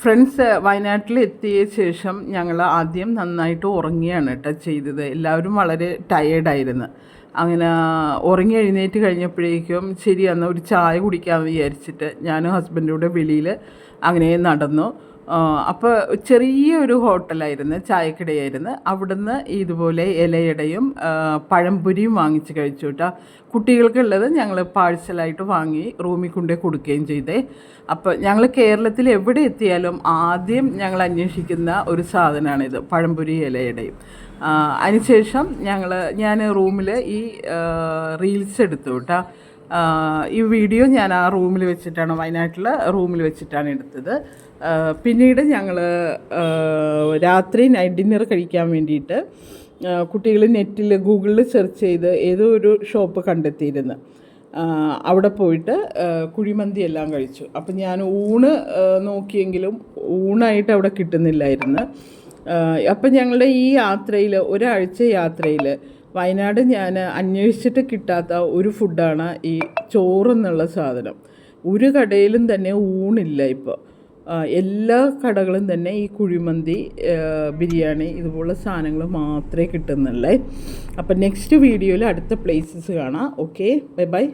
Friends വയനാട്ടിൽ എത്തിയ ശേഷം ഞങ്ങൾ ആദ്യം നന്നായിട്ട് ഉറങ്ങിയാണ് കേട്ടോ ചെയ്തത്. എല്ലാവരും വളരെ ടയേർഡായിരുന്നു. അങ്ങനെ ഉറങ്ങി എഴുന്നേറ്റ് കഴിഞ്ഞപ്പോഴേക്കും ശരി എന്നാൽ ഒരു ചായ കുടിക്കാമെന്ന് വിചാരിച്ചിട്ട് ഞാനും ഹസ്ബൻഡും കൂടെ വെളിയിൽ അങ്ങനെ നടന്നു. അപ്പോൾ ചെറിയൊരു ഹോട്ടലായിരുന്നു, ചായക്കടയായിരുന്നു. അവിടുന്ന് ഇതുപോലെ ഇലയടയും പഴംപൊരിയും വാങ്ങിച്ച് കഴിച്ചു കേട്ടോ. കുട്ടികൾക്കുള്ളത് ഞങ്ങൾ പാഴ്സലായിട്ട് വാങ്ങി റൂമിൽ കൊണ്ടുപോയി കൊടുക്കുകയും ചെയ്തേ. അപ്പോൾ ഞങ്ങൾ കേരളത്തിൽ എവിടെ എത്തിയാലും ആദ്യം ഞങ്ങൾ അന്വേഷിക്കുന്ന ഒരു സാധനമാണിത്, പഴംപൊരി ഇലയടയും. അതിനുശേഷം ഞാൻ റൂമിൽ ഈ റീൽസ് എടുത്തു കേട്ടോ. ഈ വീഡിയോ ഞാൻ ആ റൂമിൽ വെച്ചിട്ടാണ്, വയനാട്ടിലെ റൂമിൽ വെച്ചിട്ടാണ് എടുത്തത്. പിന്നീട് ഞങ്ങൾ രാത്രി നൈറ്റ് ഡിന്നർ കഴിക്കാൻ വേണ്ടിയിട്ട് കുട്ടികൾ നെറ്റിൽ ഗൂഗിളിൽ സെർച്ച് ചെയ്ത് ഏതോ ഒരു ഷോപ്പ് കണ്ടെത്തിയിരുന്നു. അവിടെ പോയിട്ട് കുഴിമന്തി എല്ലാം കഴിച്ചു. അപ്പം ഞാൻ ഊണ് നോക്കിയെങ്കിലും ഊണായിട്ട് അവിടെ കിട്ടുന്നില്ലായിരുന്നു. അപ്പം ഞങ്ങളുടെ ഈ യാത്രയിൽ, ഒരാഴ്ച യാത്രയിൽ വയനാട് ഞാൻ അന്വേഷിച്ചിട്ട് കിട്ടാത്ത ഒരു ഫുഡാണ് ഈ ചോറെന്നുള്ള സാധനം. ഒരു കടയിലും തന്നെ ഊണില്ല ഇപ്പോൾ. എല്ലാ കടകളും തന്നെ ഈ കുഴിമന്തി, ബിരിയാണി ഇതുപോലുള്ള സാധനങ്ങൾ മാത്രമേ കിട്ടുന്നുള്ളേ. അപ്പം നെക്സ്റ്റ് വീഡിയോയിൽ അടുത്ത പ്ലേസസ് കാണാം. Okay, bye bye.